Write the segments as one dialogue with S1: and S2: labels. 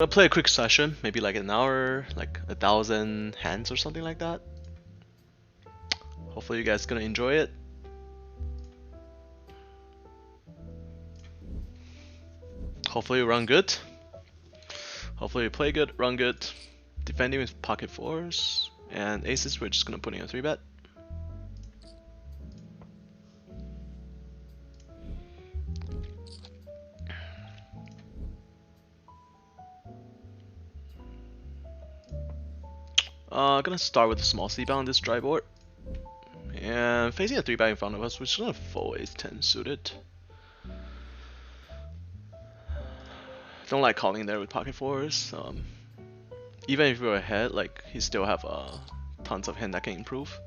S1: But play a quick session, maybe like an hour, like 1,000 hands or something like that. Hopefully you guys gonna enjoy it. Hopefully you run good. Hopefully you play good, run good. Defending with pocket fours. And aces, we're just gonna put in a 3-bet. Gonna start with a small c-bet on this dry board. And facing a 3-bet in front of us, we're just gonna fold ace-10 suited. Don't like calling there with pocket fours. Even if we're ahead, like he still have tons of hand that can improve.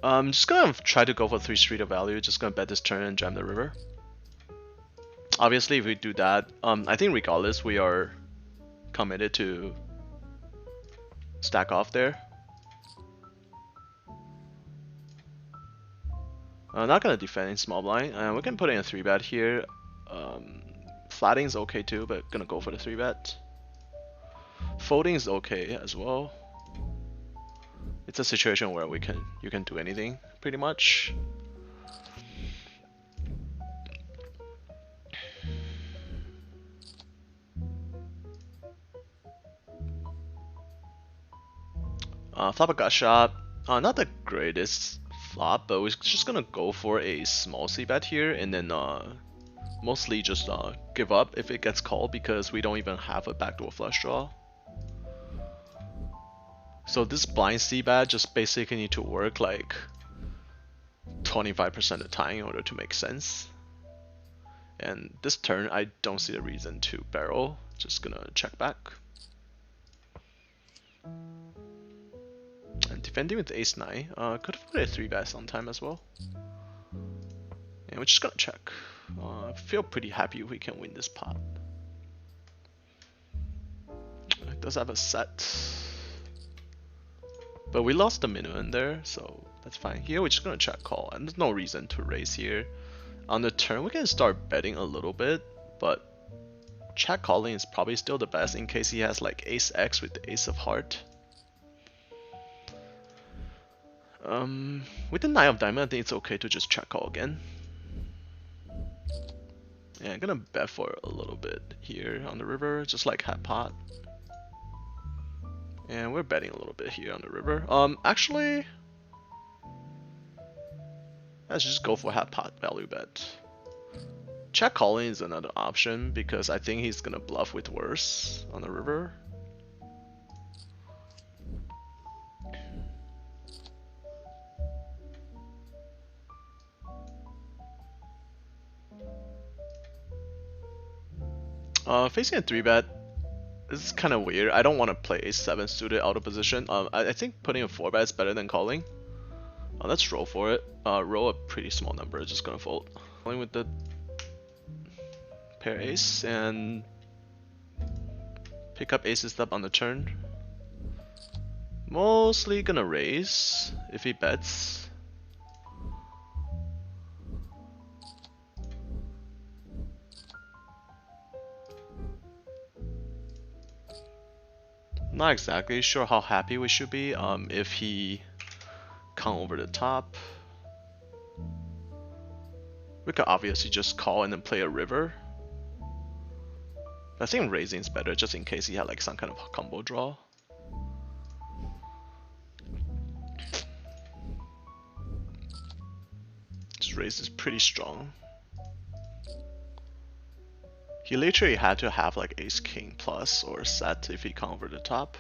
S1: Just gonna try to go for 3 street of value. Just gonna bet this turn and jam the river. Obviously, if we do that, I think regardless we are committed to stack off there. Not gonna defend in small blind, and we can put in a 3-bet here. Flatting is okay too, but gonna go for the 3-bet. Folding is okay as well. It's a situation where you can do anything pretty much. Flop a gut shot. Not the greatest flop, but we're just gonna go for a small c-bet here, and then mostly just give up if it gets called because we don't even have a backdoor flush draw. So this blind c-bet just basically need to work like 25% of the time in order to make sense. And this turn, I don't see a reason to barrel. Just gonna check back. And defending with ace-9, could have put a 3-bet sometime as well. And we're just gonna check. Feel pretty happy we can win this pot. It does have a set. But we lost the minimum there, so that's fine. Here we're just gonna check call, and there's no reason to raise here. On the turn we can start betting a little bit, but check calling is probably still the best in case he has like ace-x with the ace of heart. With the 9 of diamond, I think it's okay to just check call again. Yeah, I'm gonna bet for a little bit here on the river, just like hat pot. And we're betting a little bit here on the river. Actually, let's just go for hat pot value bet. Check calling is another option because I think he's gonna bluff with worse on the river. Facing a 3-bet, this is kind of weird. I don't want to play ace-7 suited out of position. I think putting a 4-bet is better than calling. Let's roll for it. Roll a pretty small number, just gonna fold. Calling with the pair ace and pick up aces up on the turn. Mostly gonna raise if he bets. Not exactly sure how happy we should be if he come over the top. We could obviously just call and then play a river. I think raising is better just in case he had like some kind of combo draw. This raise is pretty strong. He literally had to have like ace-king plus or set if he come over the top.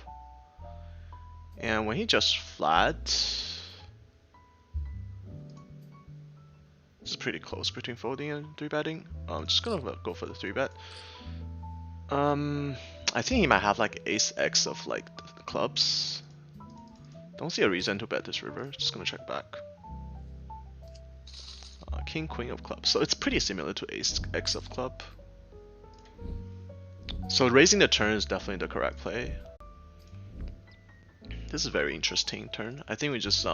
S1: And when he just flat, it's pretty close between folding and 3-betting. I'm just gonna go for the 3-bet. I think he might have like ace-x of like the clubs. Don't see a reason to bet this river. Just gonna check back. King, queen of clubs. So it's pretty similar to ace-x of club. So raising the turn is definitely the correct play. This is a very interesting turn. I think we just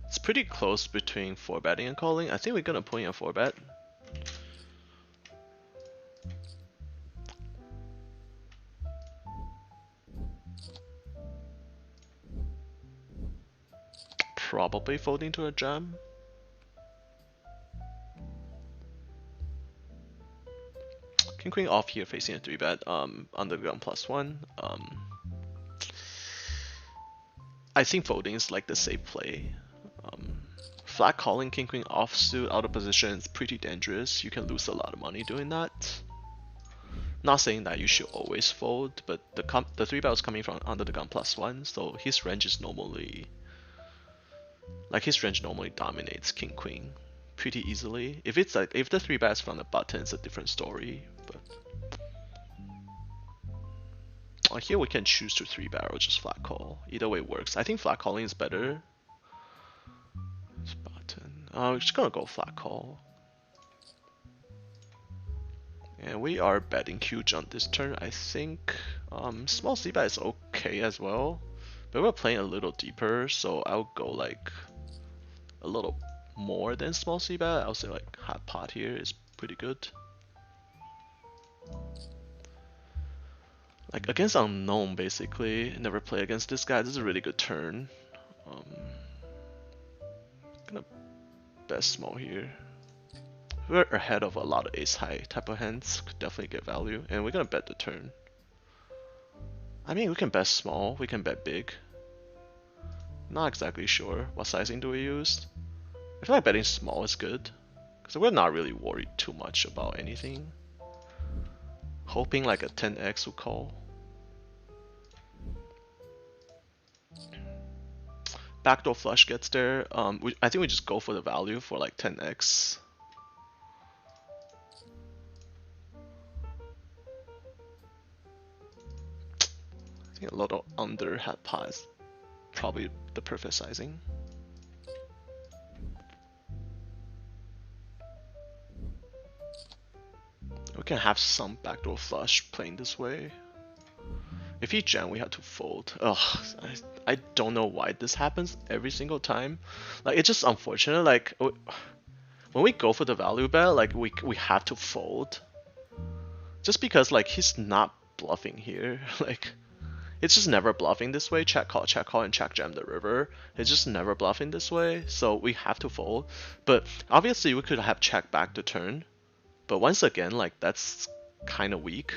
S1: it's pretty close between 4-betting and calling. I think we're gonna put in a 4-bet. probably folding to a jam. King queen off here facing a 3-bet, under the gun +1. I think folding is like the safe play. Flat calling king queen offsuit out of position is pretty dangerous. You can lose a lot of money doing that. Not saying that you should always fold, but the 3-bet was coming from under the gun +1, so his range is normally dominates king queen pretty easily. If it's like if the 3-bet is from the button, it's a different story. But here we can choose to 3-bet or just flat call. Either way works. I think flat calling is better. It's button. We're just gonna go flat call. And we are betting huge on this turn, I think. Small c-bet is okay as well. But we're playing a little deeper, so I'll go like a little more than small c-bet. I'll say like hot pot here is pretty good. Like against unknown basically, never play against this guy. This is a really good turn. Gonna bet small here. We're ahead of a lot of ace high type of hands, could definitely get value, and we're gonna bet the turn. I mean, we can bet small, we can bet big. Not exactly sure what sizing do we use. I feel like betting small is good, because we're not really worried too much about anything. Hoping like a 10x will call. Backdoor flush gets there. I think we just go for the value for like 10x. I think a little under hat pot is probably the perfect sizing. We can have some backdoor flush playing this way. If he jam, we have to fold. Ugh, I don't know why this happens every single time. Like, it's just unfortunate. Like, when we go for the value bet, like we have to fold. Just because like he's not bluffing here. Like, it's just never bluffing this way. Check call, and check jam the river. It's just never bluffing this way. So we have to fold. But obviously we could have check back the turn. But once again, like that's kind of weak.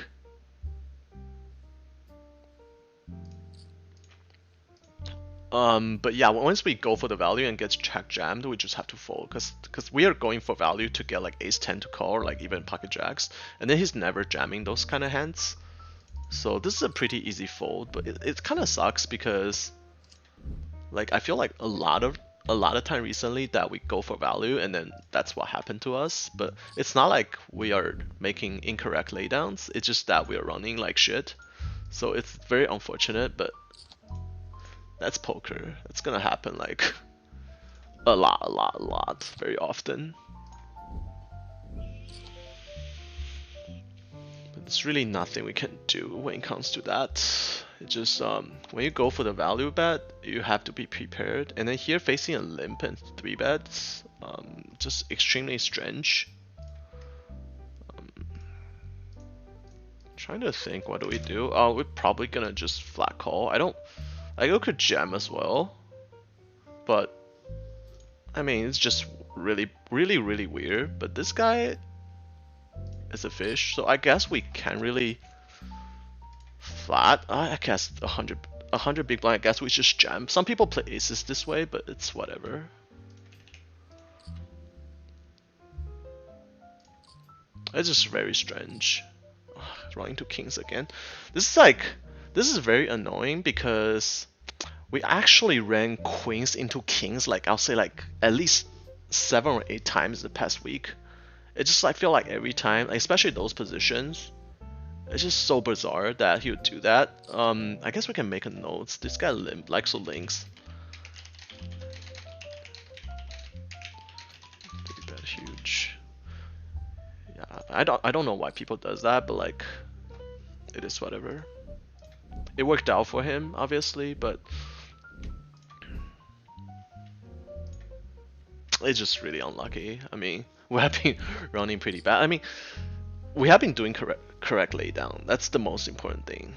S1: But yeah, once we go for the value and gets check jammed, we just have to fold because we are going for value to get like ace 10 to call or like even pocket jacks, and then he's never jamming those kind of hands. So this is a pretty easy fold, but it kind of sucks because like I feel like a lot of time recently that we go for value and then that's what happened to us. But it's not like we are making incorrect laydowns, it's just that we are running like shit. So it's very unfortunate, but that's poker. It's gonna happen like a lot, very often. But there's really nothing we can do when it comes to that. It just when you go for the value bet, you have to be prepared. And then here facing a limp and 3-bets, just extremely strange. Trying to think, what do we do? We're probably gonna just flat call. I could jam as well, but I mean it's just really weird. But this guy is a fish, so I guess we can really flat. I guess 100 big blind. I guess we just jam. Some people play aces this way, but it's whatever. It's just very strange. Running to kings again. This is very annoying because we actually ran queens into kings like I'll say like at least 7 or 8 times the past week. It just I feel like every time, especially those positions, it's just so bizarre that he would do that. I guess we can make a note. This guy likes to links. Pretty bad, huge. Yeah, I don't know why people does that, but like it is whatever. It worked out for him, obviously, but it's just really unlucky. I mean, we have been running pretty bad. I mean, we have been doing correct laydown. That's the most important thing.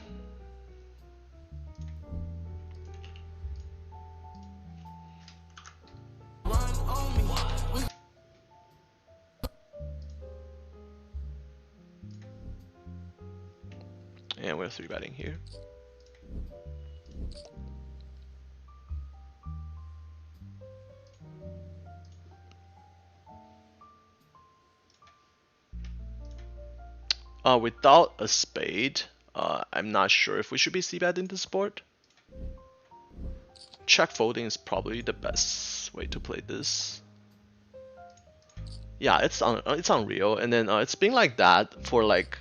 S1: And we're 3-betting here. Without a spade, I'm not sure if we should be c-betting this board. Check folding is probably the best way to play this. Yeah, it's unreal, and then it's been like that for like,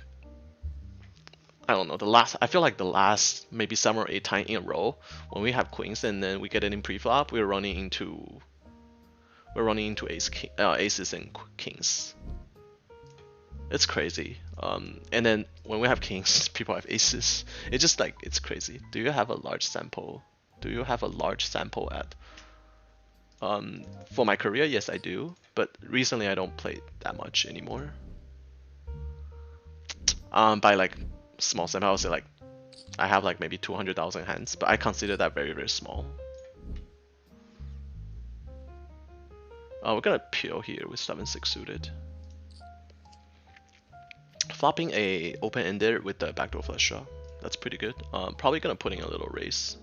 S1: I don't know, I feel like the last maybe 7 or 8 times in a row when we have queens and then we get it in pre-flop, we're running into aces and kings. It's crazy. And then when we have kings, people have aces. It's just like, it's crazy. Do you have a large sample? Do you have a large sample at? For my career, yes, I do. But recently, I don't play that much anymore. By like small sample, I would say like I have like maybe 200,000 hands, but I consider that very, very small. We're gonna peel here with 7-6 suited. Flopping a open-ended with the backdoor flush draw. That's pretty good. Probably gonna put in a little raise.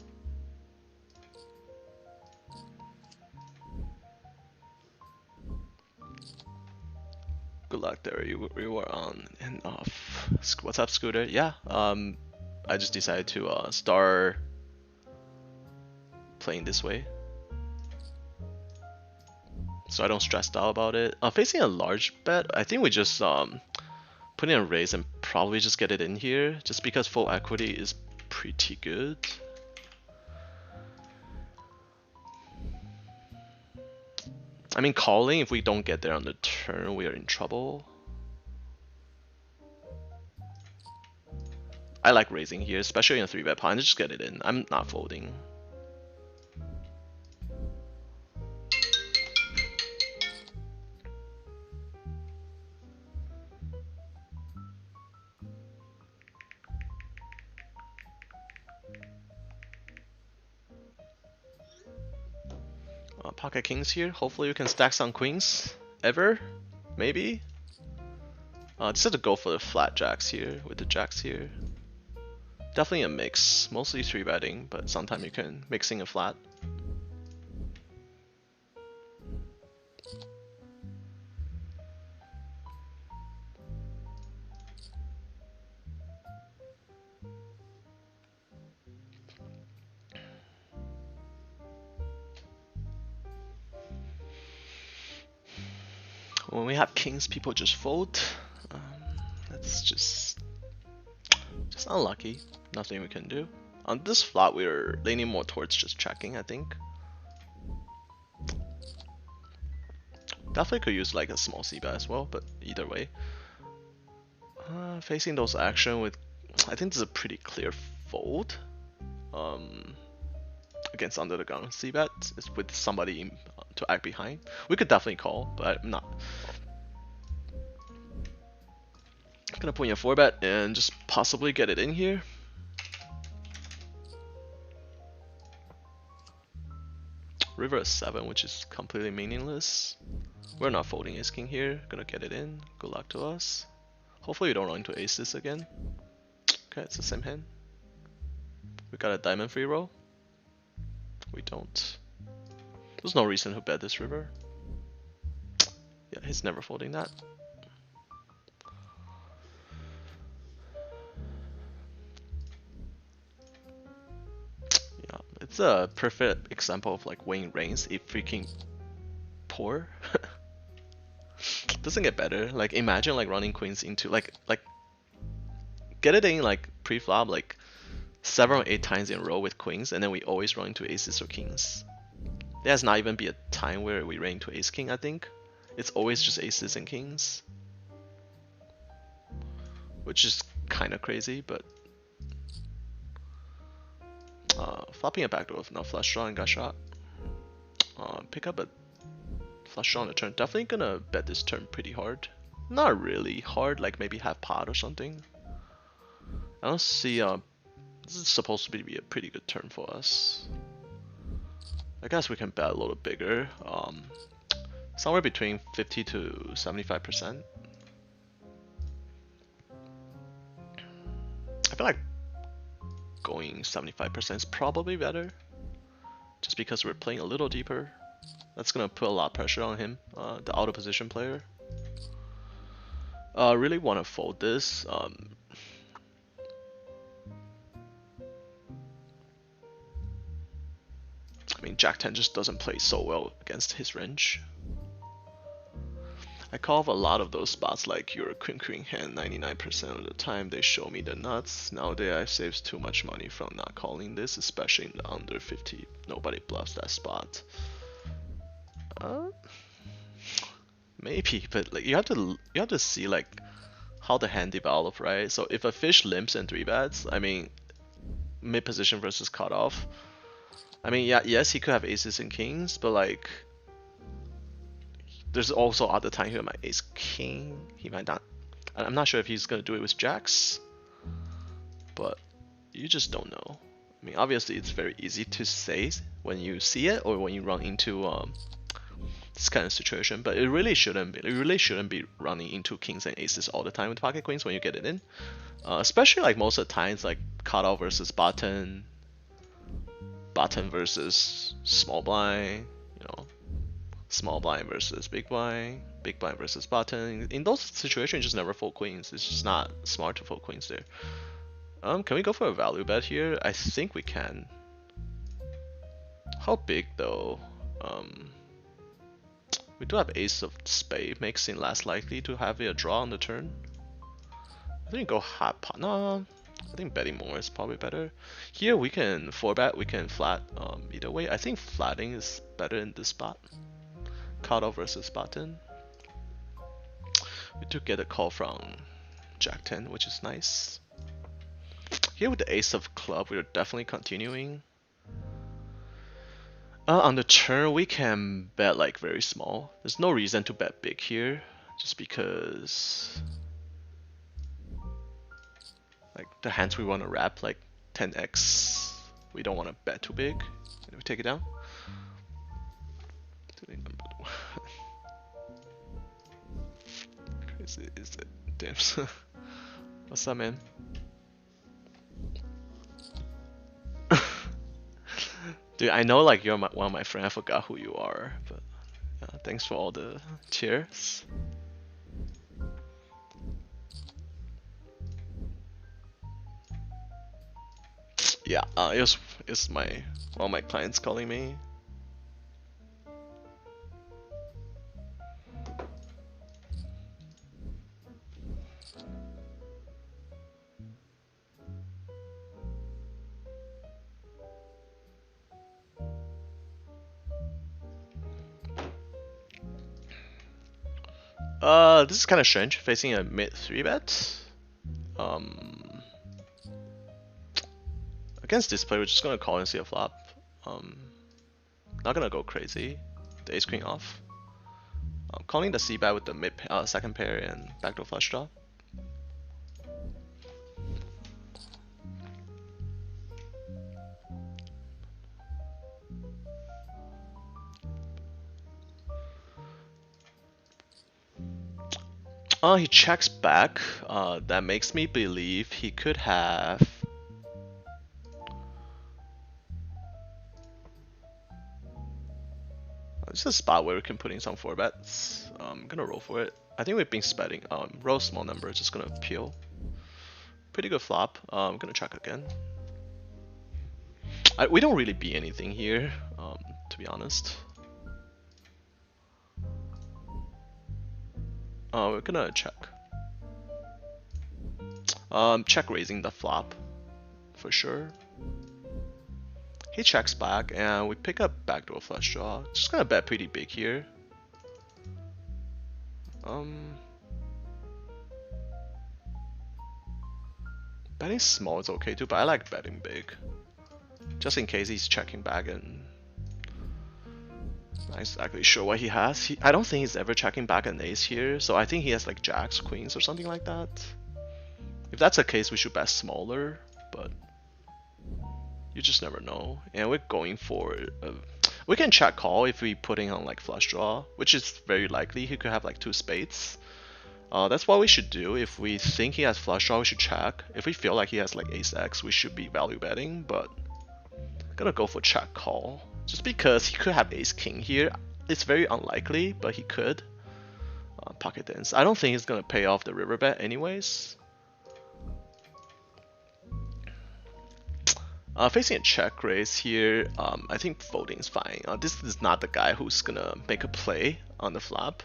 S1: Good luck there. You were on and off. What's up, Scooter? Yeah. I just decided to start playing this way, so I don't stress out about it. Facing a large bet, I think we just put in a raise and probably just get it in here, just because full equity is pretty good. I mean, calling, if we don't get there on the turn, we are in trouble. I like raising here, especially in a 3-bet pot, and just get it in. I'm not folding. Pocket kings here. Hopefully we can stack some queens. Ever? Maybe? Just have to go for the flat jacks here with the jacks here. Definitely a mix. Mostly 3-betting, but sometimes you can mixing a flat. When we have kings, people just fold. That's just unlucky. Nothing we can do. On this flop, we're leaning more towards just checking, I think. Definitely could use like a small c-bet as well, but either way. Facing those action with, I think this is a pretty clear fold. Against under the gun c-bet is with somebody to act behind. We could definitely call, but I'm not. I'm gonna put in a 4-bet and just possibly get it in here. River is 7, which is completely meaningless. We're not folding ace king here. Gonna get it in. Good luck to us. Hopefully we don't run into aces again. Okay, it's the same hand. We got a diamond free roll. We don't. There's no reason to bet this river. Yeah, he's never folding that. Yeah, it's a perfect example of like weighing reigns if freaking poor. Doesn't get better. Like imagine like running queens into like get it in like pre-flop like 7 or 8 times in a row with queens, and then we always run into aces or kings. There has not even be a time where we ran into ace king, I think. It's always just aces and kings. Which is kind of crazy, but flopping a backdoor with no flush draw and got shot. Pick up a flush draw on the turn. Definitely gonna bet this turn pretty hard. Not really hard, like maybe half pot or something. I don't see this is supposed to be a pretty good turn for us. I guess we can bet a little bigger. Somewhere between 50 to 75%. I I feel like going 75% is probably better, just because we're playing a little deeper. That's gonna put a lot of pressure on him, the out of position player. Really want to fold this. I mean, Jack 10 just doesn't play so well against his range. I call off a lot of those spots like your queen hand 99% of the time. They show me the nuts. Nowadays I save too much money from not calling this, especially in the under 50. Nobody bluffs that spot. Maybe, but like you have to see like how the hand develop, right? So if a fish limps and 3-bets, I mean, mid position versus cutoff. I mean, yeah, yes, he could have aces and kings, but like, there's also other time he might ace king. He might not. I'm not sure if he's gonna do it with jacks, but you just don't know. I mean, obviously, it's very easy to say when you see it or when you run into this kind of situation, but it really shouldn't be. You really shouldn't be running into kings and aces all the time with pocket queens when you get it in. Especially like most of the times, like cutoff versus button versus small blind, you know, small blind versus big blind versus button. In those situations, just never fold queens. It's just not smart to fold queens there. Can we go for a value bet here? I think we can. How big though? We do have ace of spade, makes it less likely to have a draw on the turn. I think go hot pot. No, I think betting more is probably better. Here we can 4-bet, we can flat. Either way, I think flatting is better in this spot. Cutoff versus button. We do get a call from Jack 10, which is nice. Here with the ace of club, we're definitely continuing. On the turn, we can bet like very small. There's no reason to bet big here, just because like the hands we want to wrap like 10x, we don't want to bet too big. Can we take it down? Crazy is it? Damn. What's up, man? Dude, I know like you're one of my friends. I forgot who you are, but thanks for all the cheers. Yeah, it's one of my clients calling me. This is kind of strange, facing a mid 3-bet. Against this play, we're just gonna call and see a flop. Not gonna go crazy. The ace queen off. Calling the c-bet with the mid second pair and backdoor flush draw. He checks back. That makes me believe he could have. This is a spot where we can put in some 4-bets. I'm gonna roll for it. I think we've been spending. Roll small number, just gonna peel. Pretty good flop. I'm gonna check again. We don't really beat anything here, to be honest. We're gonna check. Check raising the flop, for sure. He checks back, and we pick up backdoor flush draw. Just gonna bet pretty big here. Betting small is okay too, but I like betting big. Just in case he's checking back and not exactly sure what he has. I don't think he's ever checking back an ace here, so I think he has like jacks, queens, or something like that. If that's the case, we should bet smaller, but you just never know. And we're going for we can check call if we putting on like flush draw, which is very likely. He could have like 2 spades. That's what we should do. If we think he has flush draw, we should check. If we feel like he has like ace X, we should be value betting, but gonna go for check call. Just because he could have ace king here. It's very unlikely, but he could. Pocket tens. I don't think he's gonna pay off the river bet anyways. Facing a check raise here, I think folding is fine. This is not the guy who's gonna make a play on the flop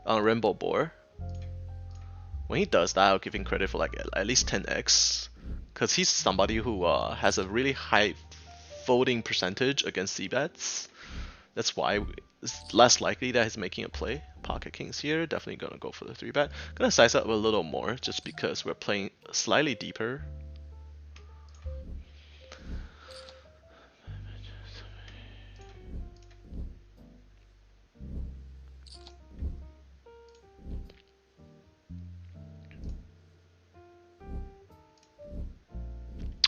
S1: on a rainbow board. When he does that, I'll give him credit for like at least 10x, because he's somebody who has a really high folding percentage against c-bets. That's why it's less likely that he's making a play. Pocket kings here, definitely gonna go for the 3-bet. Gonna size up a little more just because we're playing slightly deeper.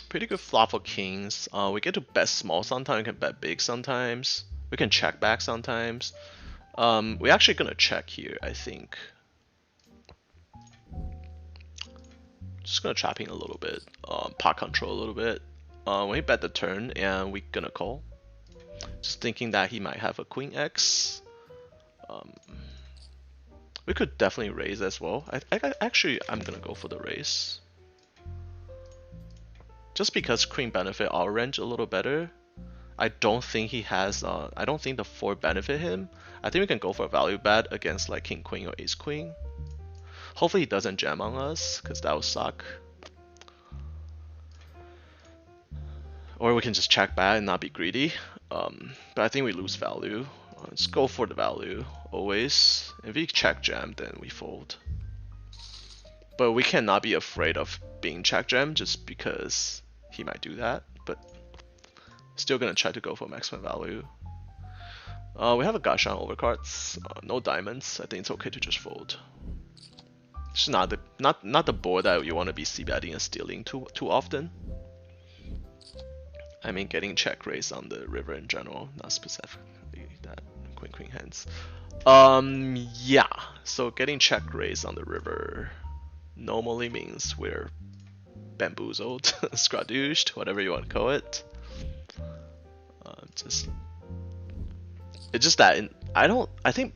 S1: Pretty good flop for kings. We get to bet small sometimes, we can bet big sometimes. We can check back sometimes. We're actually gonna check here, I think. Just gonna trap in a little bit, pot control a little bit. When he bet the turn, and we're gonna call. Just thinking that he might have a queen X. We could definitely raise as well. Actually, I'm gonna go for the raise. Just because queen benefit our range a little better. I don't think he has, I don't think the 4 benefit him. I think we can go for a value bet against like king queen or ace queen. Hopefully he doesn't jam on us, because that would suck. Or we can just check back and not be greedy. But I think we lose value. Let's go for the value, always. If we check jam, then we fold. But we cannot be afraid of being check jam just because he might do that. But still gonna try to go for maximum value. We have a Gashan overcards, no diamonds. I think it's okay to just fold. It's not the board that you want to be c-betting and stealing too often. I mean, getting check raise on the river in general, not specifically that queen hands. Yeah. So getting check raise on the river normally means we're bamboozled, scradushed, whatever you want to call it. It's just that I think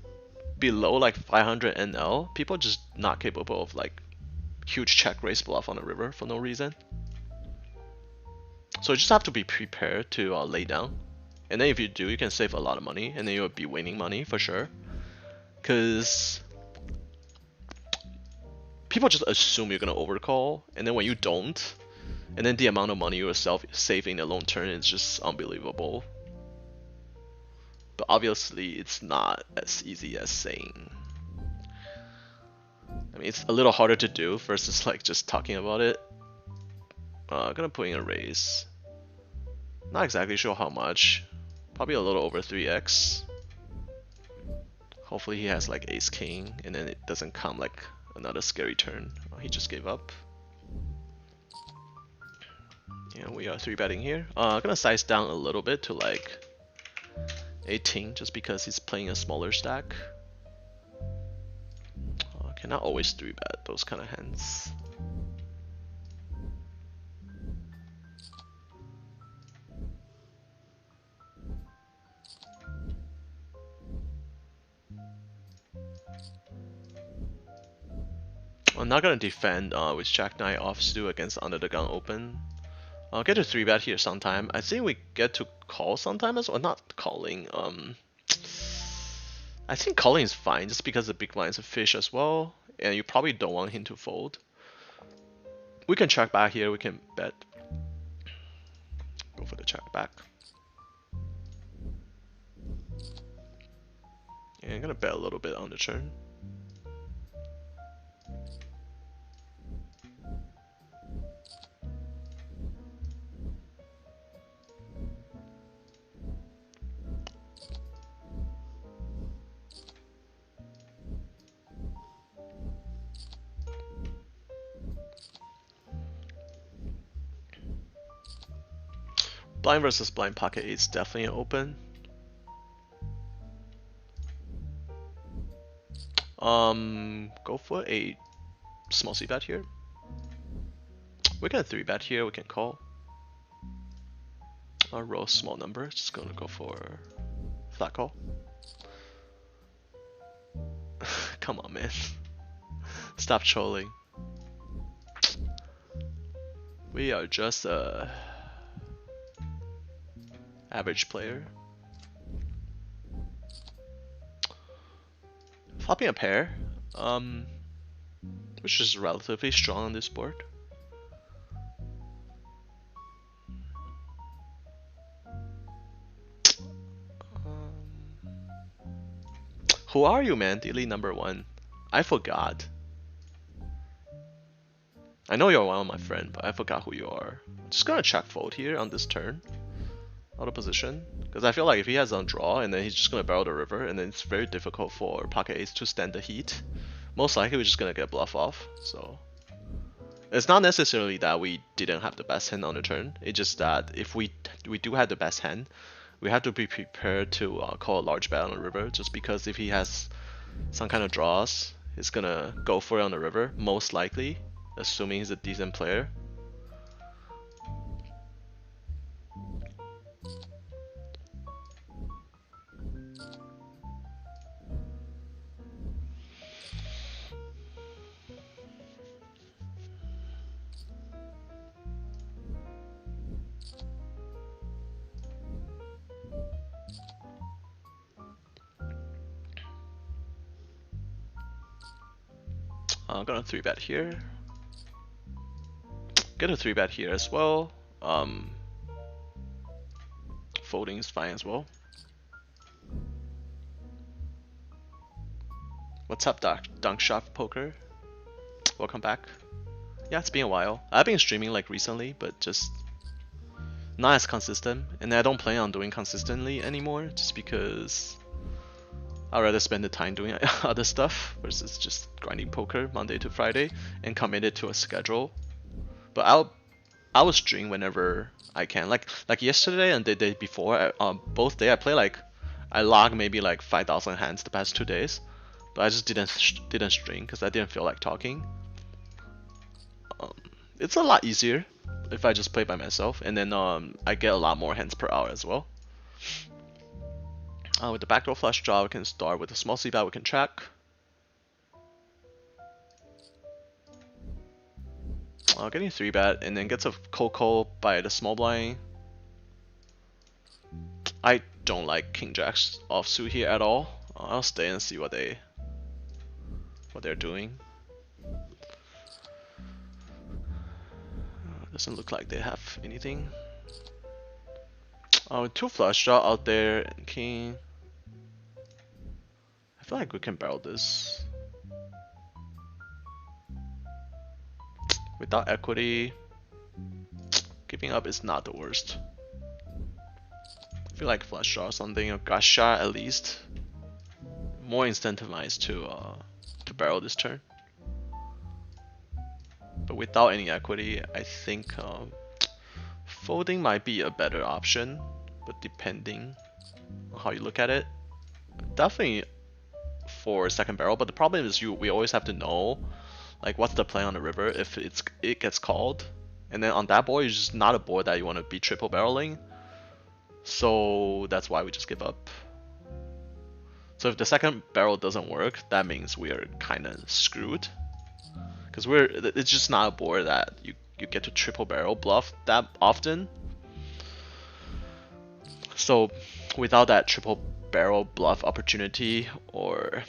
S1: below like 500 NL, people are just not capable of like huge check raise bluff on the river for no reason. So you just have to be prepared to lay down, and then if you do, you can save a lot of money, and then you'll be winning money for sure. Cause people just assume you're gonna overcall, and then when you don't, and then the amount of money you're saving a long turn is just unbelievable. But obviously, it's not as easy as saying. I mean, it's a little harder to do versus like just talking about it. Gonna put in a raise. Not exactly sure how much. Probably a little over 3x. Hopefully he has like ace king, and then it doesn't come like another scary turn. He just gave up. Yeah, we are 3-betting here. Gonna size down a little bit to like 18, just because he's playing a smaller stack. Cannot always 3-bet those kind of hands. I'm not gonna defend with Jack Knight offsuit against under the gun open. I'll get to 3-bet here sometime. I think we get to call sometime as well. Not calling. I think calling is fine just because the big blind is a fish as well, and you probably don't want him to fold. We can check back here. We can bet. Go for the check back. Yeah, I'm gonna bet a little bit on the turn. Blind versus blind pocket 8 is definitely open. Go for a small C bet here. We can 3-bet here, we can call. I'll roll a small number, just gonna go for flat call. Come on, man. Stop trolling. We are just a average player. Flopping a pair, which is relatively strong on this board. Who are you, man? Delete number 1. I forgot. I know you're one of my friends, but I forgot who you are. I'm just gonna check fold here on this turn. Out of position. Because I feel like if he has on draw and then he's just gonna barrel the river and then it's very difficult for pocket ace to stand the heat. Most likely we're just gonna get bluff off. So it's not necessarily that we didn't have the best hand on the turn. It's just that if we do have the best hand, we have to be prepared to call a large bet on the river. Just because if he has some kind of draws, he's gonna go for it on the river, most likely, assuming he's a decent player. I'm gonna 3-bet here. Get a 3-bet here as well. Folding is fine as well. What's up, Dunk Shop Poker? Welcome back. Yeah, it's been a while. I've been streaming like recently, but just not as consistent. And I don't plan on doing consistently anymore, just because I'd rather spend the time doing other stuff versus just grinding poker Monday to Friday and committed to a schedule. But I will stream whenever I can. Like yesterday and the day before, both day I play like I log maybe like 5,000 hands the past 2 days, but I just didn't stream because I didn't feel like talking. It's a lot easier if I just play by myself, and then I get a lot more hands per hour as well. With the backdoor flush draw, we can start with a small c-bet, we can check. Getting 3-bet and then gets a cold call by the small blind. I don't like king jacks offsuit here at all. I'll stay and see what they're doing. Doesn't look like they have anything. With 2 flush draw out there and king. I feel like we can barrel this. Without equity, giving up is not the worst. I feel like flush draw or something, or gasha at least. More incentivized to barrel this turn. But without any equity, I think folding might be a better option, but depending on how you look at it. Definitely for second barrel, but the problem is we always have to know like what's the play on the river if it gets called, and then on that board it's just not a board that you want to be triple barreling, so that's why we just give up. So if the second barrel doesn't work, that means we are kind of screwed, because it's just not a board that you get to triple barrel bluff that often. So without that triple barrel bluff opportunity, or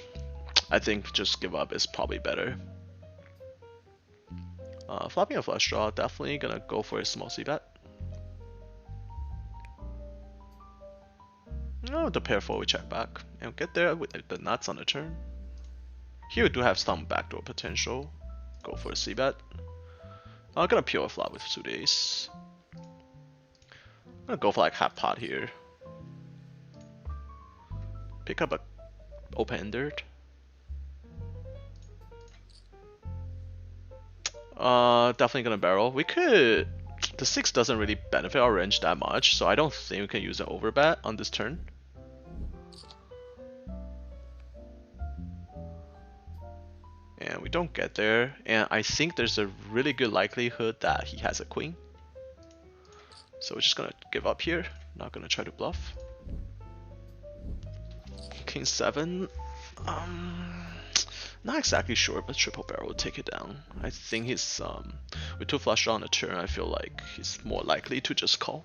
S1: I think just give up is probably better. Flopping a flush draw, definitely gonna go for a small c-bet. No, the pair fold we check back and get there with the nuts on the turn. Here we do have some backdoor potential. Go for a c-bet. I'm gonna pure flop with suit ace. I'm gonna go for like half pot here. Pick up a open-ended. Definitely gonna barrel. We could. The 6 doesn't really benefit our range that much, so I don't think we can use an overbet on this turn. and we don't get there, and I think there's a really good likelihood that he has a queen. So we're just gonna give up here, not gonna try to bluff. King 7, not exactly sure, but triple barrel will take it down. I think he's with 2 flush draw on the turn, I feel like he's more likely to just call.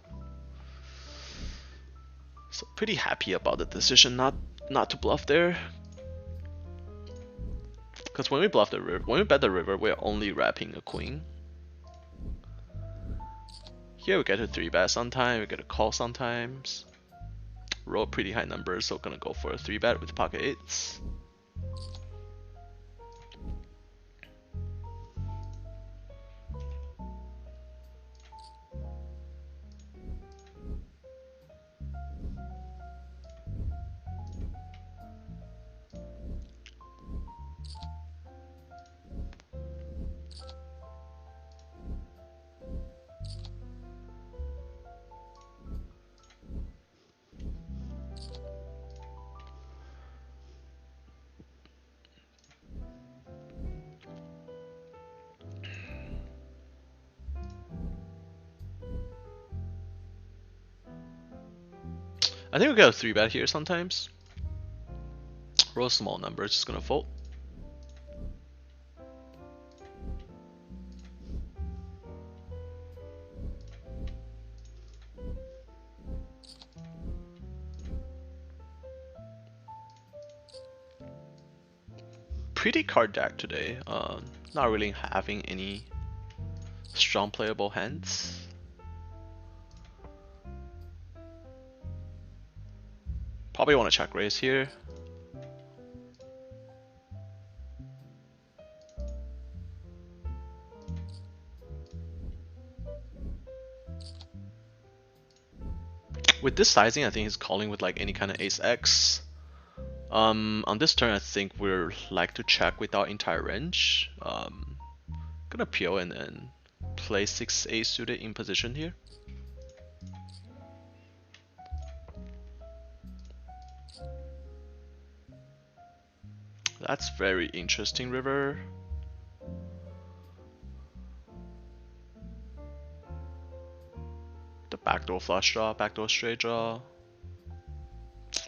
S1: So pretty happy about the decision not to bluff there. Because when we bluff the river, when we bet the river, we're only wrapping a queen. Here we get a 3-bet sometimes, we get a call sometimes. Roll pretty high numbers, so gonna go for a 3-bet with pocket 8s. I think we got a 3-bet here sometimes. Roll a small number, it's just gonna fold. Pretty card deck today. Not really having any strong playable hands. Probably want to check raise here. With this sizing, I think he's calling with like any kind of ace X. On this turn, I think we're like to check with our entire range. Gonna PO and then play 6 ace suited in position here. That's very interesting, river. The backdoor flush draw, backdoor straight draw.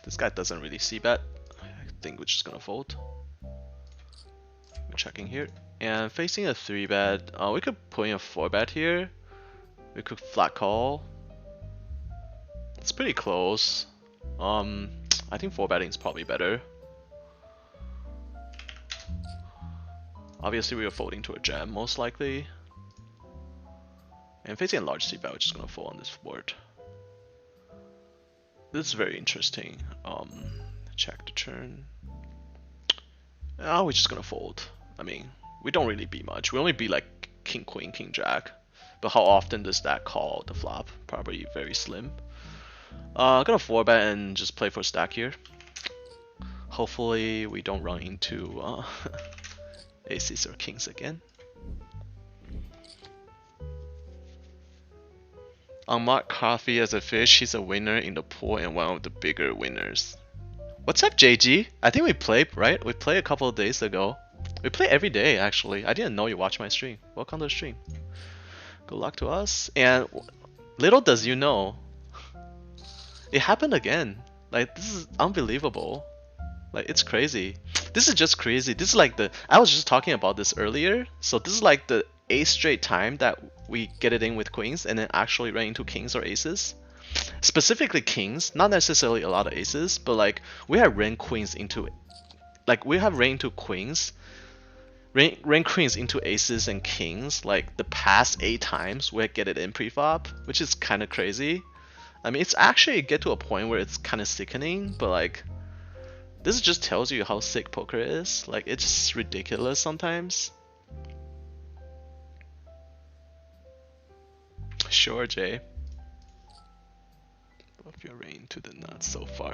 S1: This guy doesn't really see bet. I think we're just gonna fold. We're checking here. And facing a 3-bet, we could put in a 4-bet here. We could flat call. It's pretty close. I think 4-betting is probably better. Obviously, we are folding to a jam, most likely. And facing a large c-bet, we're just gonna fold on this board. This is very interesting. Check the turn. We're just gonna fold. I mean, we don't really beat much. We only beat like king, queen, king, jack. But how often does that call the flop? Probably very slim. Gonna 4-bet and just play for stack here. Hopefully, we don't run into aces or kings again. Unmarked coffee as a fish, he's a winner in the pool and one of the bigger winners. What's up, JG? I think we played, right? We played a couple of days ago. We play every day, actually. I didn't know you watched my stream. Welcome to the stream. Good luck to us. And little does you know, it happened again. Like, this is unbelievable. Like, it's crazy. This is just crazy. This is like I was just talking about this earlier. So this is like the 8th straight time that we get it in with queens and then actually run into kings or aces. Specifically kings, not necessarily a lot of aces, but like we have ran queens into, like we have ran into queens, ran queens into aces and kings like the past 8 times we get it in preflop, which is kind of crazy. I mean, it's actually get to a point where it's kind of sickening, but like this just tells you how sick poker is. Like, it's just ridiculous sometimes. Sure, Jay. Bluff your rain to the nuts so far.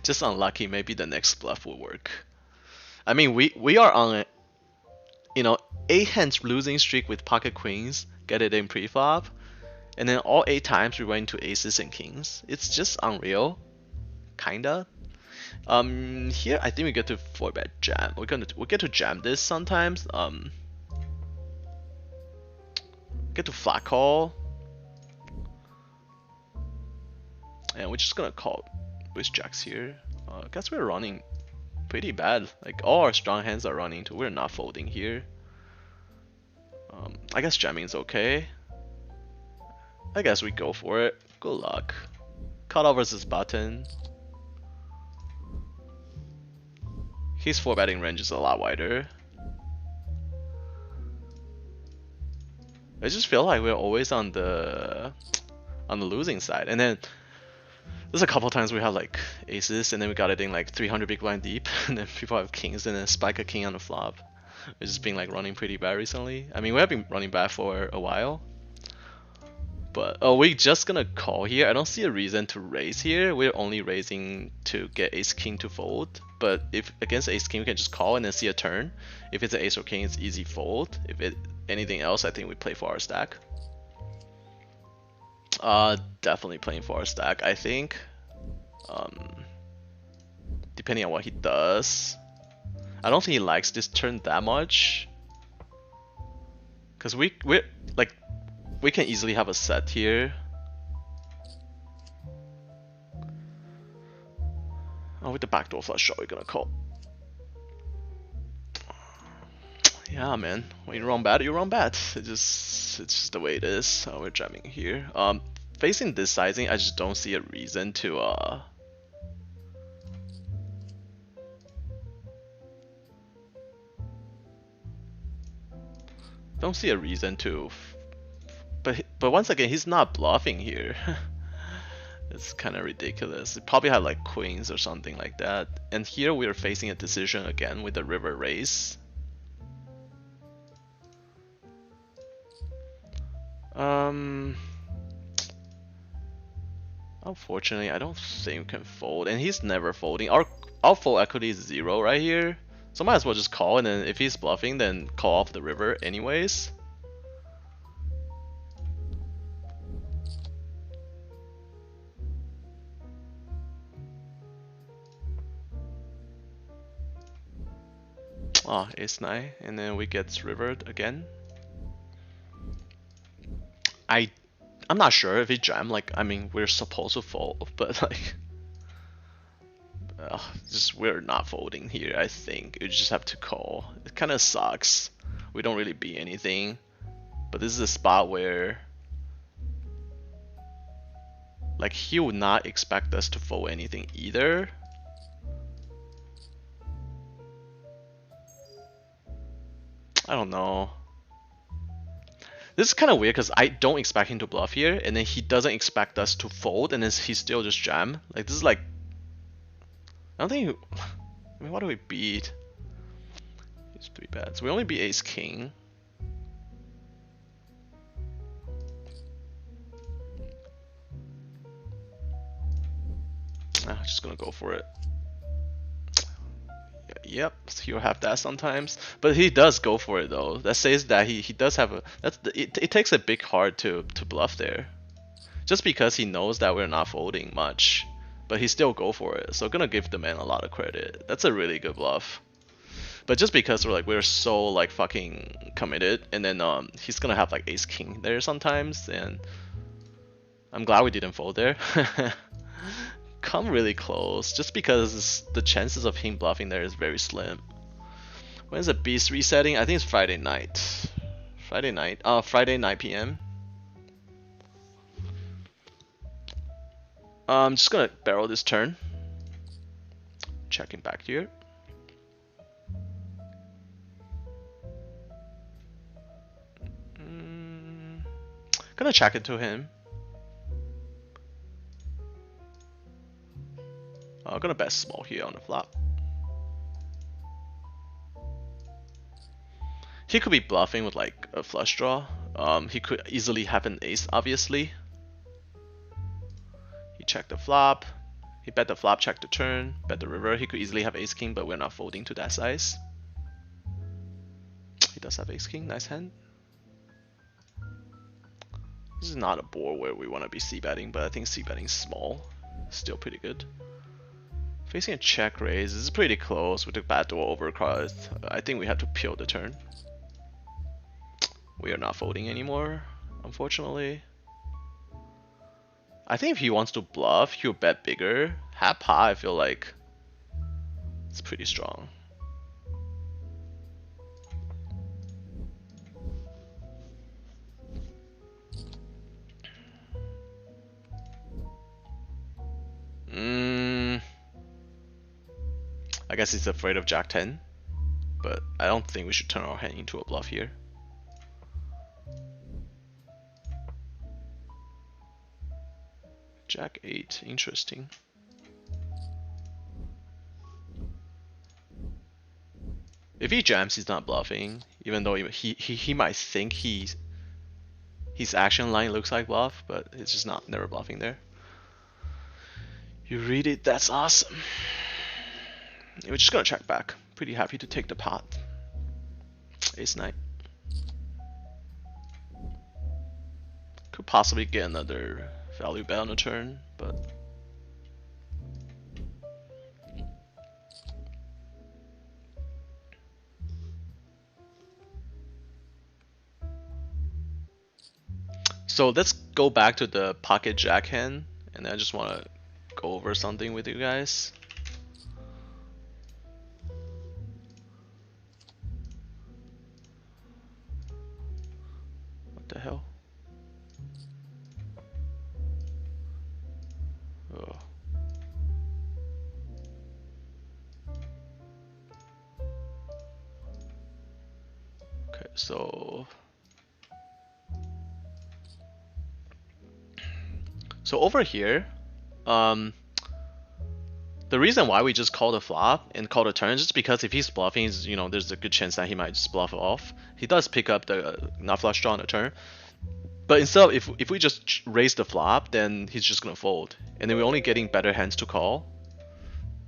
S1: Just unlucky. Maybe the next bluff will work. I mean, we are on a, 8 hands losing streak with pocket queens. Get it in preflop, and then all 8 times we went into aces and kings. It's just unreal, kinda. Here I think we get to 4-bet jam. We get to jam this sometimes. Get to flat call, and we're just gonna call with jacks here. I guess we're running pretty bad. Like all our strong hands are running too. We're not folding here. I guess jamming is okay. I guess we go for it. Good luck. Cutoff versus button. His 4-betting range is a lot wider. I just feel like we're always on the losing side. And then there's a couple times we have like aces, and then we got it in like 300 big blind deep, and then people have kings, and then spike a king on the flop. It's just been like running pretty bad recently. I mean, we have been running bad for a while. But we're just gonna call here. I don't see a reason to raise here. We're only raising to get ace king to fold. But if against ace king, we can just call and then see a turn. If it's an ace or king, it's easy fold. If it anything else, I think we play for our stack. Definitely playing for our stack, I think. Depending on what he does. I don't think he likes this turn that much. Cause we're like, we can easily have a set here. Oh, with the backdoor flush shot, we're gonna call. Yeah, man. When you run bad, you run bad. It's just the way it is. We're jamming here. Facing this sizing, I just don't see a reason to don't see a reason to. But once again, he's not bluffing here. It's kind of ridiculous. He probably had like queens or something like that. And here we're facing a decision again with the river raise. Unfortunately, I don't think we can fold, and he's never folding. Our fold equity is 0 right here, so might as well just call, and then if he's bluffing, then call off the river anyways. Oh, ace 9, and then we get rivered again. I'm not sure if he jam, like, I mean, we're supposed to fold, but like, just we're not folding here, I think. You just have to call. It kind of sucks. We don't really beat anything, but this is a spot where, like, he would not expect us to fold anything either. I don't know. This is kind of weird because I don't expect him to bluff here, and then he doesn't expect us to fold, and then he still just jam. Like, this is like, I don't think. I mean, what do we beat? It's 3 bets. We only beat ace king. Just gonna go for it. Yep, he'll have that sometimes, but he does go for it though. That says that he does have a. It takes a big heart to bluff there, just because he knows that we're not folding much, but he still go for it. So gonna give the man a lot of credit. That's a really good bluff. But just because we're so like fucking committed, and then he's gonna have like ace king there sometimes, and I'm glad we didn't fold there. Come really close, just because the chances of him bluffing there is very slim. When's the beast resetting? I think it's Friday night. Friday 9 p.m. I'm just gonna barrel this turn. Checking back here. Gonna check it to him. I'm gonna bet small here on the flop. He could be bluffing with like a flush draw. He could easily have an ace, obviously. He checked the flop. He bet the flop, checked the turn, bet the river. He could easily have ace king, but we're not folding to that size. He does have ace king, nice hand. This is not a board where we want to be c-betting, but I think c-betting small, still pretty good. Facing a check raise. This is pretty close with the backdoor overcard. I think we have to peel the turn. We are not folding anymore, unfortunately. I think if he wants to bluff, he'll bet bigger. Half pot, I feel like it's pretty strong. I guess he's afraid of Jack 10, but I don't think we should turn our hand into a bluff here. Jack 8, interesting. If he jams, he's not bluffing, even though he might think his action line looks like bluff, but it's just never bluffing there. You read it, that's awesome. We're just gonna check back. Pretty happy to take the pot. Ace 9. Could possibly get another value bet on the turn, but so let's go back to the pocket jack hand, and I just want to go over something with you guys. What the hell? Oh. Okay, so over here, the reason why we just call the flop and call the turn is just because if he's bluffing, you know, there's a good chance that he might just bluff off. He does pick up the not flush draw on the turn, but instead of if we just raise the flop, then he's just gonna fold, and then we're only getting better hands to call.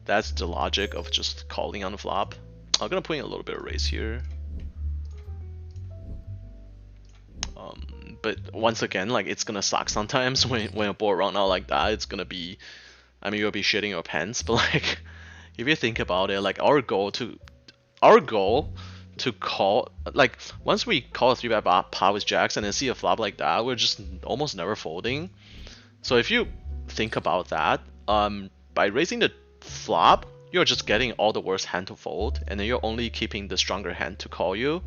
S1: That's the logic of just calling on the flop. I'm gonna put in a little bit of raise here. But once again, like, it's gonna suck sometimes when a board run out like that. It's gonna be, I mean, you'll be shitting your pants. But like, if you think about it, like our goal to call, like, once we call a 3-bet pot with jacks and then see a flop like that, we're just almost never folding. So if you think about that, by raising the flop, you're just getting all the worst hand to fold, and then you're only keeping the stronger hand to call you.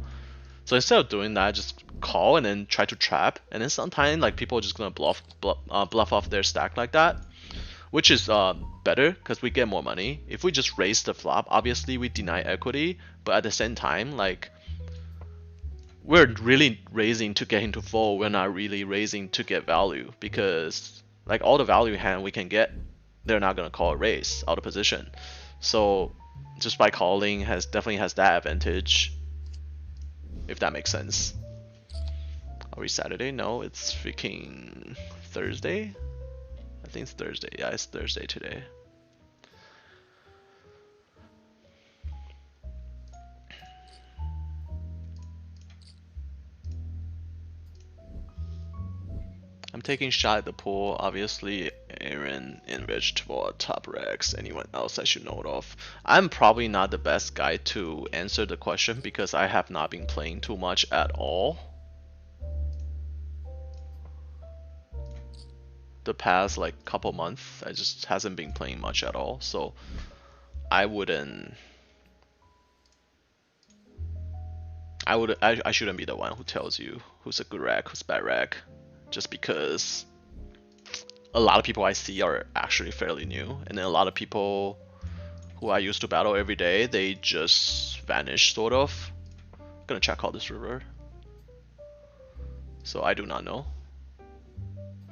S1: So instead of doing that, just call and then try to trap, and then sometimes like people are just gonna bluff off their stack like that, which is better because we get more money. If we just raise the flop, obviously we deny equity, but at the same time, like, we're really raising to get into fold. We're not really raising to get value, because like all the value hand we can get, they're not gonna call a raise out of position. So just by calling definitely has that advantage, if that makes sense. Are we Saturday? No, it's freaking Thursday. I think it's Thursday. Yeah, it's Thursday today. I'm taking shot at the pool. Obviously, Aaron and Vegetable are top racks. Anyone else I should note of? I'm probably not the best guy to answer the question because I have not been playing too much at all. The past like couple months, I just hasn't been playing much at all. So I shouldn't be the one who tells you who's a good rack, who's bad rack, just because a lot of people I see are actually fairly new, and then a lot of people who I used to battle every day, they just vanish sort of. I'm gonna check out this river. So I do not know.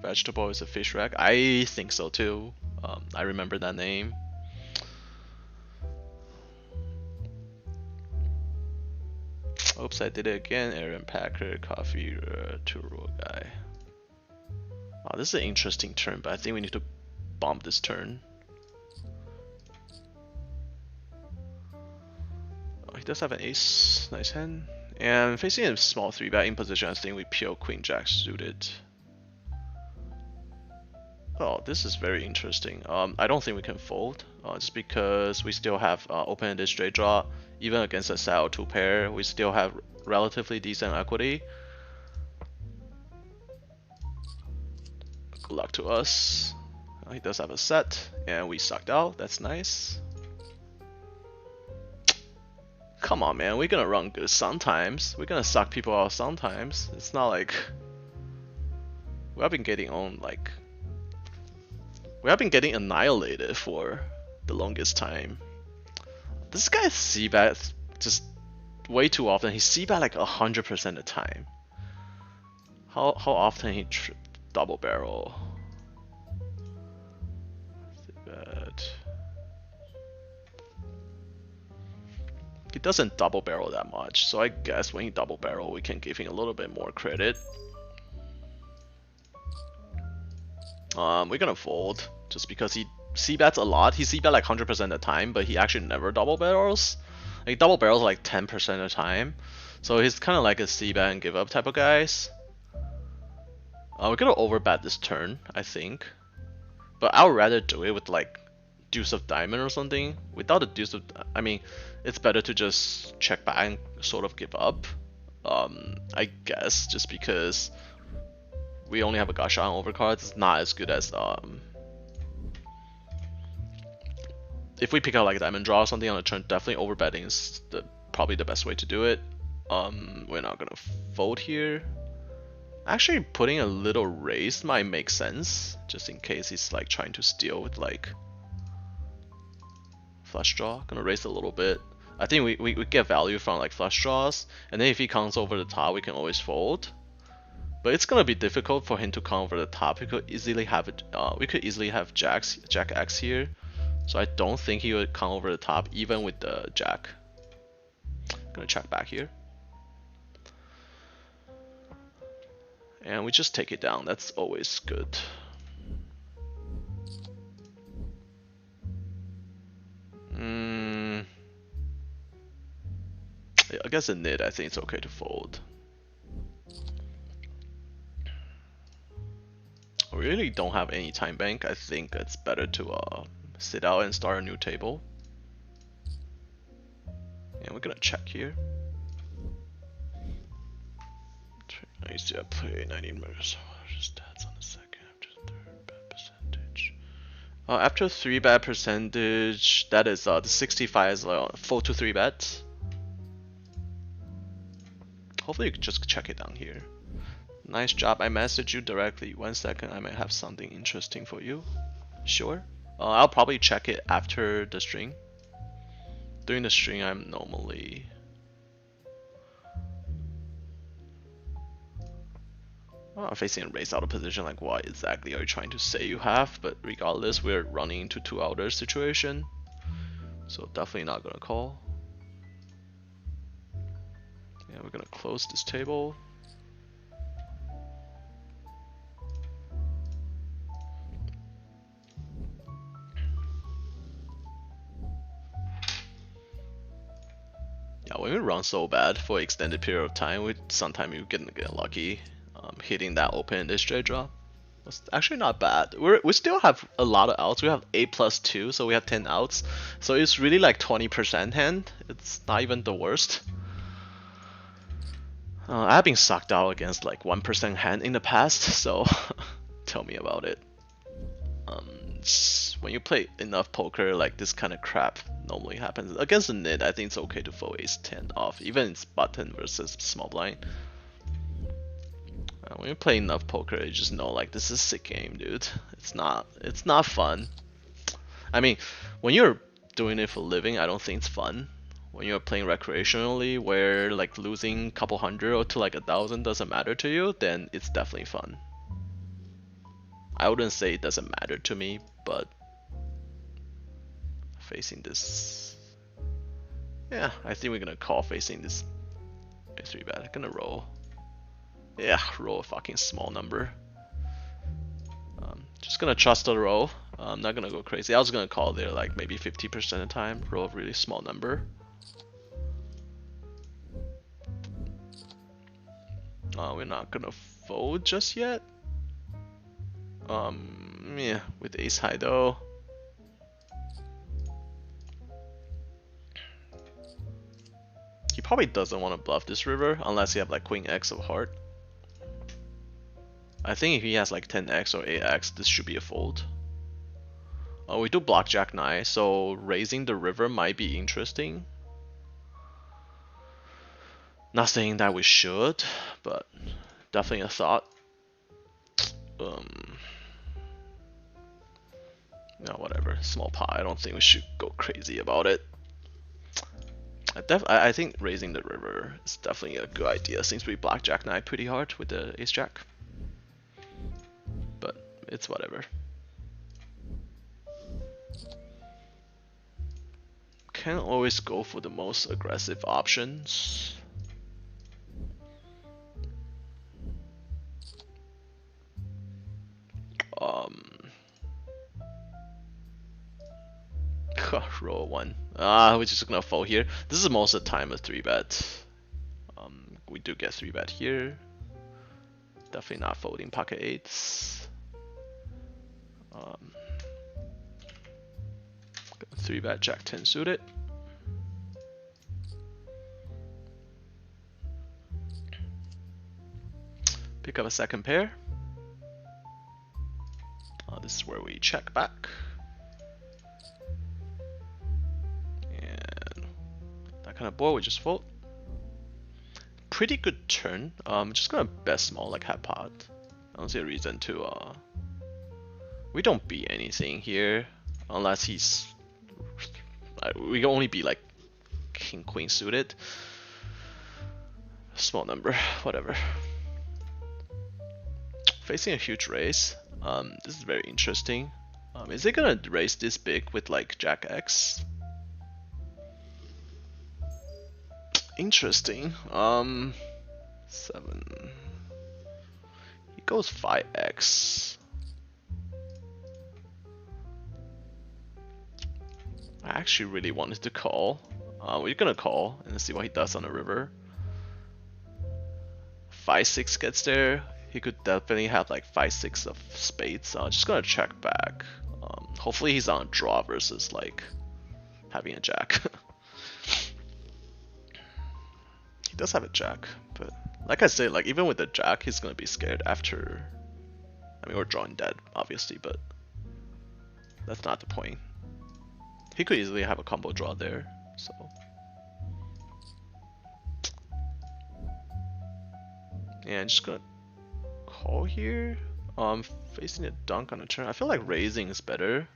S1: Vegetable is a fish rack. I think so too. I remember that name. Oops, I did it again. Aaron Packer, coffee, two-row guy. Wow, this is an interesting turn, but I think we need to bomb this turn. Oh, he does have an ace. Nice hand. And facing a small 3-bet in position, I think we peel queen jack suited. Oh, this is very interesting. I don't think we can fold, just because we still have open-ended straight draw. Even against a saddle 2 pair, we still have relatively decent equity. Good luck to us. He does have a set, and we sucked out. That's nice. Come on, man. We're gonna run good sometimes. We're gonna suck people out sometimes. It's not like we have been getting on like we have been getting annihilated for the longest time. This guy c-bet just way too often. He c-bet like 100% of the time. How often he double barrel? C-bet. He doesn't double barrel that much, so I guess when he double barrel, we can give him a little bit more credit. We're gonna fold just because he c-bets a lot. He c-bet like 100% of the time, but he actually never double barrels. Like double barrels like 10% of the time, so he's kind of like a c-bet and give up type of guys. We're gonna overbet this turn, I think, but I would rather do it with like deuce of diamond or something. Without the deuce of, I mean, it's better to just check back and sort of give up. I guess just because we only have a gacha on overcards, it's not as good as if we pick out like a diamond draw or something on a turn. Definitely overbetting is probably the best way to do it. We're not gonna fold here. Actually, putting a little raise might make sense, just in case he's like trying to steal with like flush draw. Gonna raise a little bit. I think we get value from like flush draws, and then if he comes over the top, we can always fold. But it's gonna be difficult for him to come over the top. We could easily have it. We could easily have Jack X here, so I don't think he would come over the top even with the Jack. Gonna check back here, and we just take it down. That's always good. I guess in mid, I think it's okay to fold. We really don't have any time bank. I think it's better to sit out and start a new table. And we're gonna check here. Nice, yeah, play 19 minutes. Stats on the second after the third bad percentage. After 3 bad percentage, that is the 65 is 4 to 3 bet. Hopefully you can just check it down here. Nice job. I messaged you directly. 1 second, I might have something interesting for you. Sure. I'll probably check it after the string. During the string, I'm normally facing a raise out of position. Like, what exactly are you trying to say you have? But regardless, we're running into 2 outer situation, so definitely not gonna call. Yeah, we're gonna close this table. Yeah, when we run so bad for an extended period of time, sometimes you get lucky hitting that open-ended straight draw. It's actually not bad. We still have a lot of outs. We have 8+2, so we have 10 outs. So it's really like 20% hand. It's not even the worst. I've been sucked out against like 1% hand in the past, so tell me about it. When you play enough poker, like this kind of crap normally happens. Against the nit, I think it's okay to fold ace-10 off, even it's button versus small blind. When you play enough poker, you just know like this is a sick game, dude. It's not fun. I mean, when you're doing it for a living, I don't think it's fun. When you're playing recreationally, where like losing a couple hundred or to like 1,000 doesn't matter to you, then it's definitely fun. I wouldn't say it doesn't matter to me, but facing this, yeah, I think we're gonna call facing this a3 bet. I'm gonna roll. Yeah, roll a fucking small number. Just gonna trust the roll. I'm not gonna go crazy. I was gonna call there like maybe 50% of the time. Roll a really small number. We're not gonna fold just yet. Yeah, with ace high though. He probably doesn't want to bluff this river unless he have like queen x of heart. I think if he has like 10x or 8x, this should be a fold. We do block jack 9, so raising the river might be interesting. Not saying that we should, but definitely a thought. No, whatever. Small pot. I don't think we should go crazy about it. I think raising the river is definitely a good idea since we block jack 9 pretty hard with the ace jack. But it's whatever. Can't always go for the most aggressive options. Roll 1. We're just gonna fold here. This is most of the time a 3-bet. We do get 3-bet here. Definitely not folding pocket 8s. 3-bet jack 10 suited. Pick up a second pair. This is where we check back. And that kind of board, we just fold. Pretty good turn. Just gonna bet small like half pot. I don't see a reason to. We don't beat anything here unless he's. We can only be like king queen suited. Small number, whatever. Facing a huge raise. This is very interesting. Is it gonna raise this big with like jack X? Interesting. 7. He goes 5x. I actually really wanted to call. We're gonna call and see what he does on the river. 5-6 gets there. He could definitely have like 5-6 of spades. Just gonna check back. Hopefully he's on a draw versus like having a jack. He does have a jack, but like I said, like even with the jack, he's gonna be scared after. I mean, we're drawing dead, obviously, but that's not the point. He could easily have a combo draw there, so. And just gonna call here. Facing a dunk on a turn. I feel like raising is better.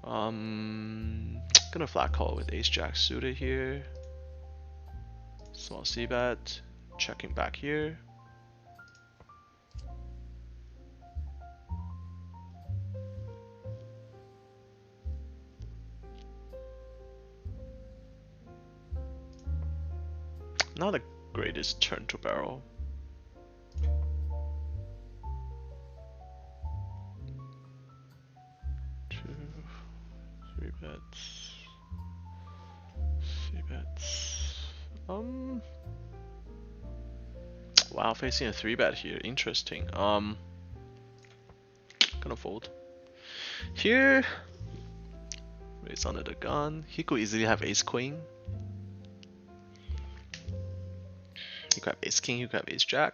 S1: Gonna flat call with ace jack suited here. Small c-bet. Checking back here. Not the greatest turn to barrel. Three bets. Three bets. Wow, facing a 3-bet here. Interesting. Gonna fold. Here. Raise under the gun. He could easily have ace queen. You could have ace king, you could have ace jack.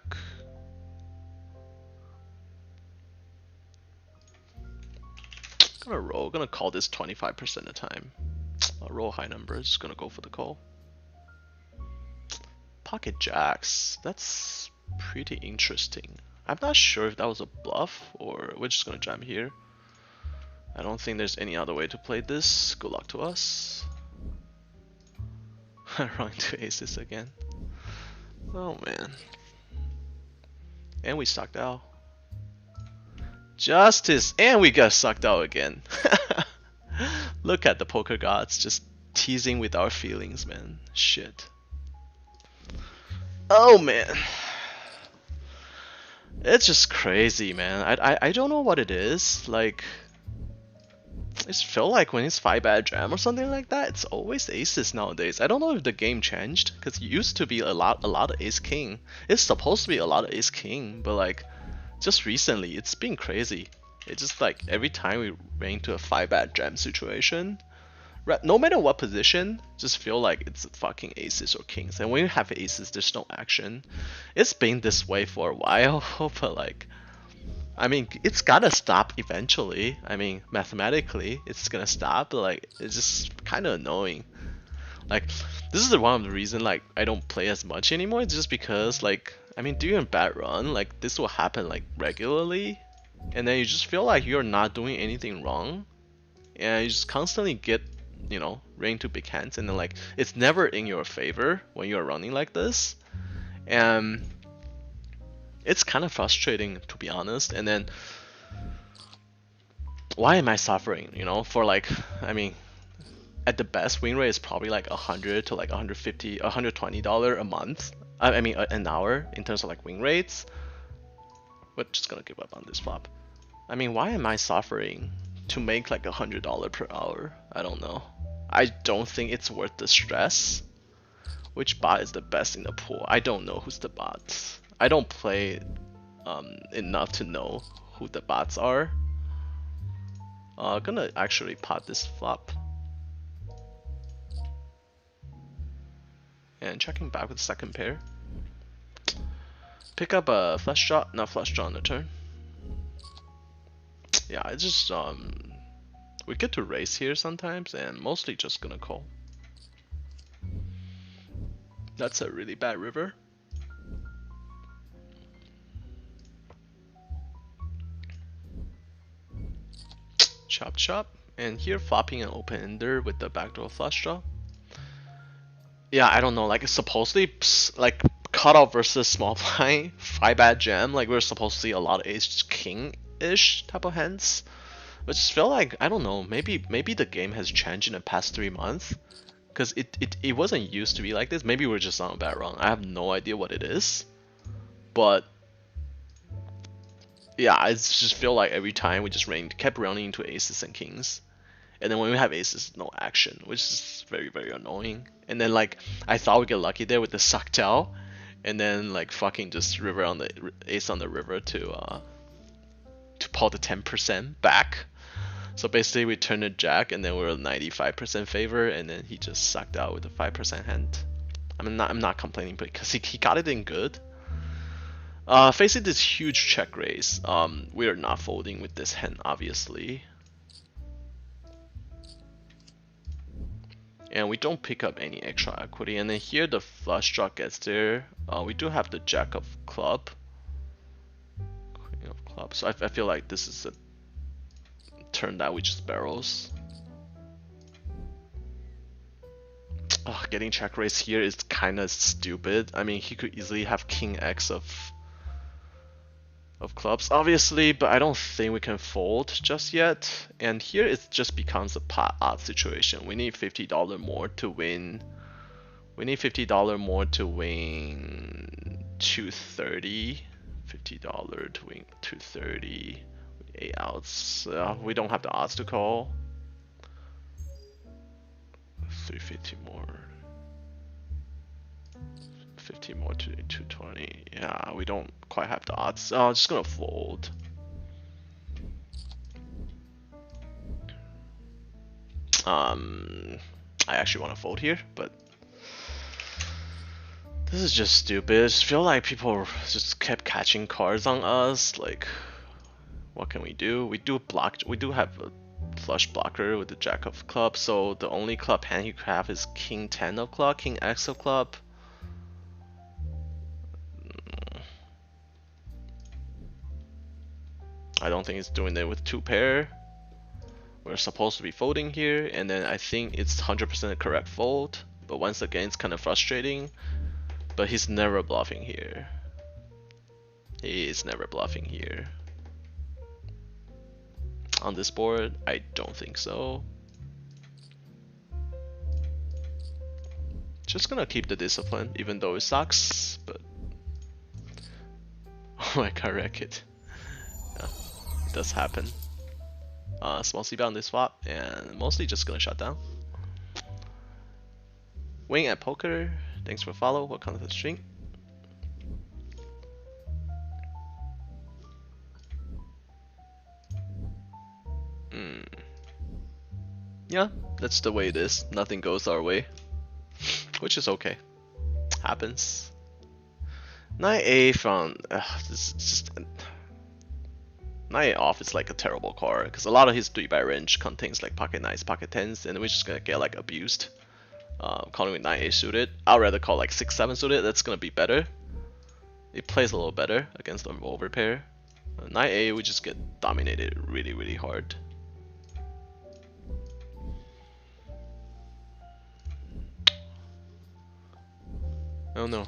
S1: Gonna roll, gonna call this 25% of the time. I'll roll high numbers, just gonna go for the call. Pocket jacks, that's pretty interesting. I'm not sure if that was a bluff or we're just gonna jam here. I don't think there's any other way to play this. Good luck to us. Running to aces again. Oh man. And we sucked out. Justice! And we got sucked out again. Look at the poker gods just teasing with our feelings, man. Shit. Oh man. It's just crazy, man. I don't know what it is. Like, I just feel like when it's 5-bet jam or something like that, it's always aces nowadays. I don't know if the game changed, because it used to be a lot of ace king. It's supposed to be a lot of ace king, but like just recently, it's been crazy. It's just like every time we ran into a 5-bet jam situation, no matter what position, just feel like it's fucking aces or kings. And when you have aces, there's no action. It's been this way for a while, but like, I mean, it's gotta stop eventually. I mean, mathematically, it's gonna stop, but like, it's just kind of annoying. Like, this is one of the reasons like I don't play as much anymore. It's just because like, I mean, during a bad run, like this will happen like regularly, and then you just feel like you're not doing anything wrong, and you just constantly get, you know, ran into big hands, and then like it's never in your favor when you're running like this, and it's kind of frustrating to be honest. And then why am I suffering? You know, for like, I mean, at the best win rate is probably like 100 to like 150, $120 a month. I mean an hour in terms of like win rates. We're just gonna give up on this flop. I mean, why am I suffering to make like $100 per hour? I don't know. I don't think it's worth the stress. Which bot is the best in the pool? I don't know who's the bots. I don't play enough to know who the bots are. Gonna actually pot this flop. And checking back with the second pair. Pick up a flush draw, not flush draw on the turn. Yeah, it's just we get to raise here sometimes, and mostly just gonna call. That's a really bad river. Chop chop, and here flopping an open ender with the backdoor flush draw. Yeah, I don't know, like supposedly like cutoff versus small blind 5-bet jam, like we're supposed to see a lot of ace king-ish type of hands. But just feel like, I don't know, maybe the game has changed in the past 3 months, because it wasn't used to be like this. Maybe we're just on a bad run. I have no idea what it is, but yeah, I just feel like every time we just kept running into aces and kings, and then when we have aces, no action, which is very, very annoying. And then like I thought we get lucky there with the suck towel, and then like fucking just river on the ace on the river to pull the 10% back. So basically we turned a jack, and then we were 95% favor, and then he just sucked out with a 5% hand. I'm not complaining, but because he got it in good. Facing this huge check raise, we are not folding with this hand, obviously. And we don't pick up any extra equity. And then here the flush draw gets there. We do have the jack of club. Queen of club. So I feel like this is a turn that we just barrels. Getting check raise here is kind of stupid. I mean, he could easily have king x of clubs, obviously, but I don't think we can fold just yet. And here it just becomes a pot odd situation. We need $50 more to win. We need $50 more to win 230. $50 to win 230. 8 outs. We don't have the odds to call. 350 more. 50 more to 220. Yeah, we don't quite have the odds. Just gonna fold. I actually want to fold here, but this is just stupid. I just feel like people just kept catching cards on us. Like, what can we do? We do have a flush blocker with the jack of clubs, so the only club hand you have is king 10 of club, king x of club. I don't think it's doing it with 2 pair. We're supposed to be folding here, and then I think it's 100% a correct fold, but once again it's kind of frustrating. But he's never bluffing here. He is never bluffing here. On this board, I don't think so. Just gonna keep the discipline, even though it sucks, but oh my god, wreck it. Yeah, it does happen. Small C-bet on this flop, and mostly just gonna shut down. Wing at poker, thanks for follow, welcome to the stream. Yeah, that's the way it is. Nothing goes our way, which is okay. Happens. Knight A from this is just Knight off is like a terrible card because a lot of his 3-bet range contains like pocket nines, pocket tens, and we're just gonna get like abused. Calling with Knight A suited. I'd rather call like 6-7 suited. That's gonna be better. It plays a little better against the overpair. Knight A, we just get dominated really hard. Oh no.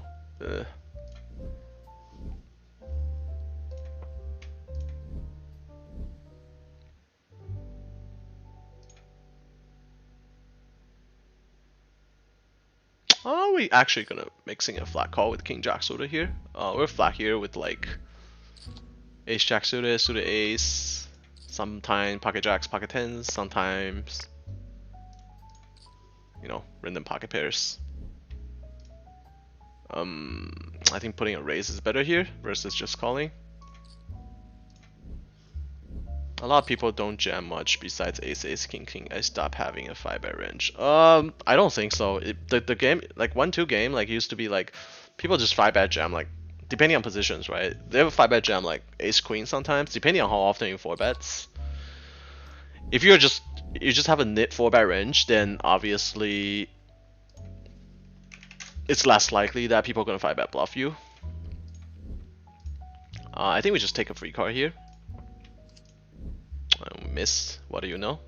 S1: Are we actually gonna mixing a flat call with King Jack suited here? We're flat here with like Ace Jack suited, suited Ace, sometimes pocket jacks, pocket tens, sometimes you know random pocket pairs. I think putting a raise is better here versus just calling. A lot of people don't jam much besides ace, ace, king, king. I stopped having a 5-bet range. I don't think so. The game, like 1-2 game, like used to be like, people just 5-bet jam, like, depending on positions, right? They have a 5-bet jam like ace, queen sometimes, depending on how often you 4-bets. If you just have a knit 4-bet range, then obviously it's less likely that people are gonna 5-bet bluff you. I think we just take a free card here. Miss. What do you know?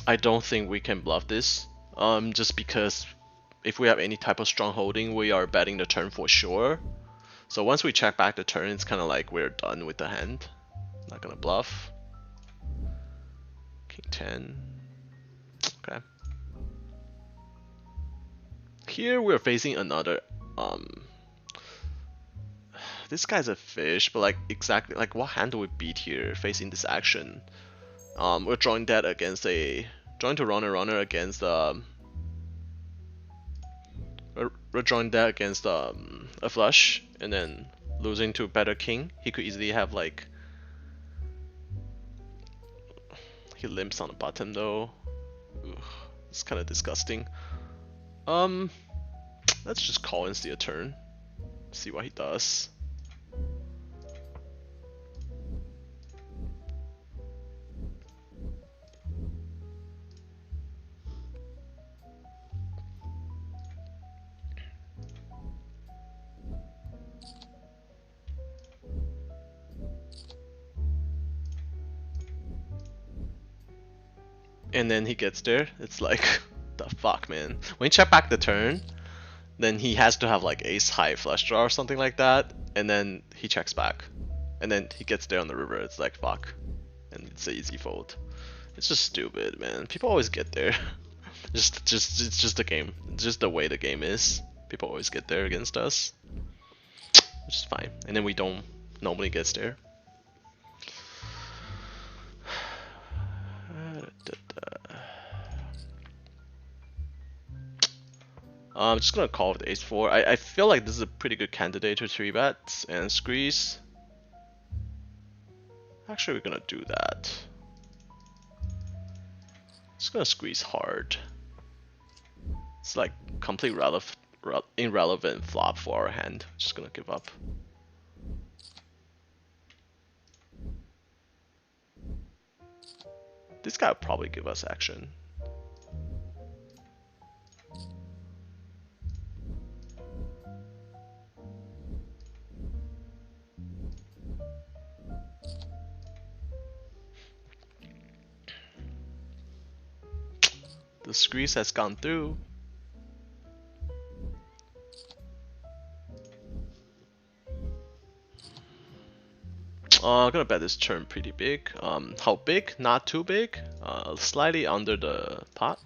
S1: I don't think we can bluff this. Just because if we have any type of strong holding, we are betting the turn for sure. So once we check back the turn, it's kind of like we're done with the hand. Not gonna bluff. King 10. Okay. Here we're facing another this guy's a fish, but like exactly like what hand do we beat here facing this action? We're drawing that against drawing to runner against we're drawing that against a flush and then losing to a better king. He could easily have like he limps on the bottom though. Ugh, it's kind of disgusting. Let's just call and steal a turn. See what he does. And then he gets there, it's like, the fuck, man. When you check back the turn, then he has to have like ace high flush draw or something like that, and then he checks back. And then he gets there on the river, it's like, fuck. And it's an easy fold. It's just stupid, man. People always get there. It's just the game. It's just the way the game is. People always get there against us. Which is fine. And then we don't normally get there. I'm just gonna call with ace 4. I feel like this is a pretty good candidate to 3-bet and squeeze. Actually, we're gonna do that. Just gonna squeeze hard. It's like complete irrelevant flop for our hand. Just gonna give up. This guy will probably give us action. The squeeze has gone through. I'm gonna bet this turn pretty big. How big? Not too big. Slightly under the pot.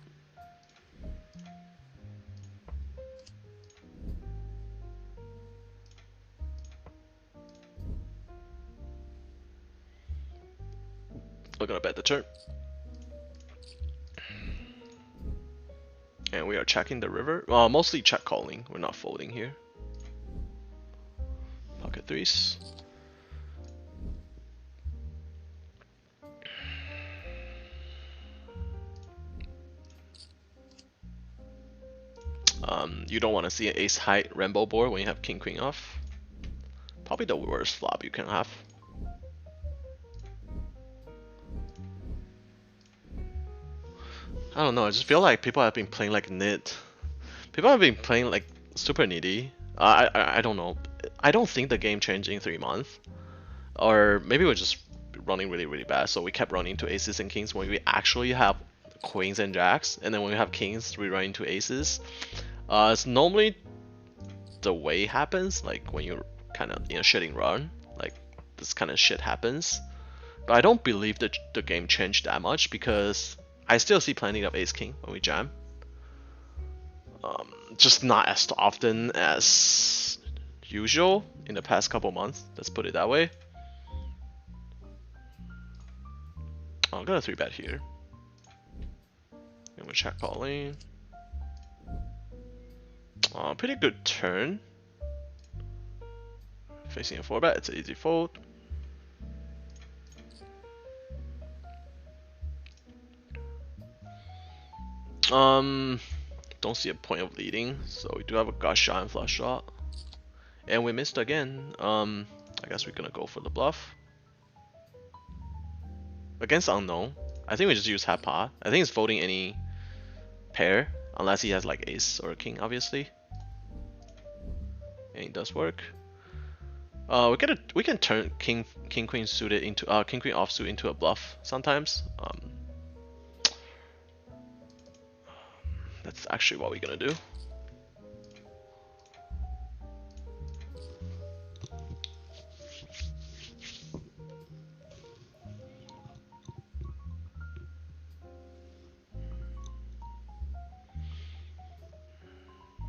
S1: We're gonna bet the turn. And we are checking the river. Mostly check calling. We're not folding here. Pocket threes. You don't want to see an ace high rainbow board when you have king queen off. Probably the worst flop you can have. I don't know, I just feel like people have been playing like nit. People have been playing like super needy. I don't know. I don't think the game changed in 3 months. Or maybe we're just running really bad, so we kept running into aces and kings when we actually have queens and jacks, and then when we have kings we run into aces. It's normally the way it happens, like when you're kind of in a shitting run, like this kind of shit happens. But I don't believe that the game changed that much, because I still see plenty of ace king when we jam. Just not as often as usual in the past couple months, let's put it that way. I'm gonna 3-bet here. And we check calling. Pretty good turn. Facing a 4-bet, it's an easy fold. Don't see a point of leading, so we do have a gut shot and flush shot. And we missed again. I guess we're gonna go for the bluff. Against unknown, I think we just use half pot. I think it's folding any pair, unless he has like ace or a king, obviously. And it does work. We can turn king queen suited into king queen offsuit into a bluff sometimes. That's actually what we're gonna do.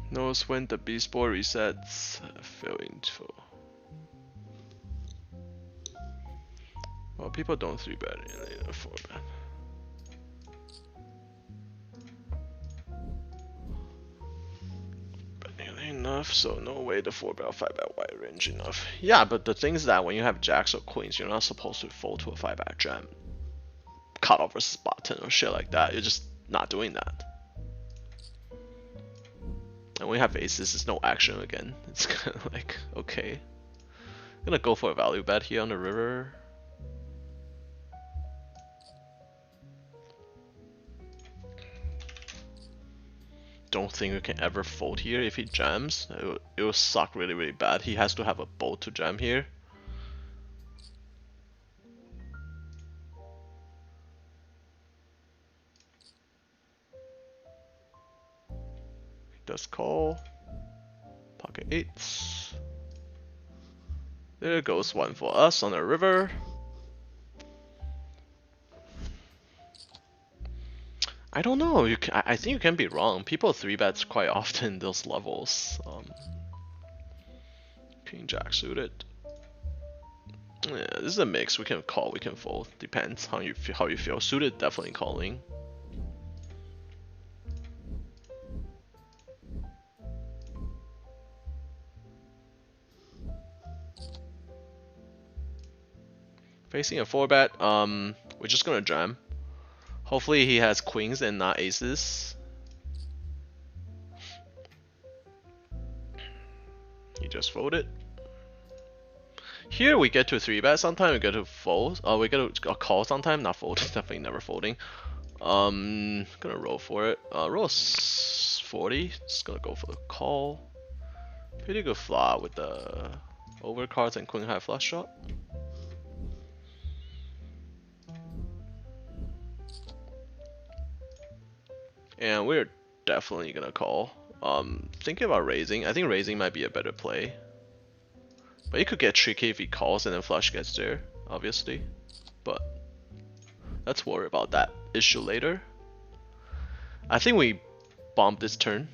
S1: Knows when the beast board resets. Fail info. Well, people don't 3-bet in a 4-bet. Enough, so no way the 4-bet or 5-bet wide range enough. Yeah, but the thing is that when you have jacks or queens, you're not supposed to fold to a 5-bet jam. Cut off versus button or shit like that. You're just not doing that. And when we have aces, it's no action again. It's kind of like, okay. I'm gonna go for a value bet here on the river. Don't think we can ever fold here if he jams. It will suck really bad. He has to have a bolt to jam here. He does call. Pocket eights. There goes one for us on the river. I don't know. I think you can be wrong. People 3-bets quite often those levels. King jack suited. Yeah, this is a mix. We can call, we can fold. Depends how you feel. Suited, definitely calling. Facing a 4-bet. We're just gonna jam. Hopefully he has queens and not aces. He just folded. Here we get to 3-bet sometime, we get to fold. We get to call sometime, not fold, definitely never folding. Gonna roll for it. Roll 40, just gonna go for the call. Pretty good flop with the overcards and queen high flush shot. And we're definitely gonna call. Thinking about raising. I think raising might be a better play. But it could get tricky if he calls and then flush gets there, obviously. But let's worry about that issue later. I think we bomb this turn.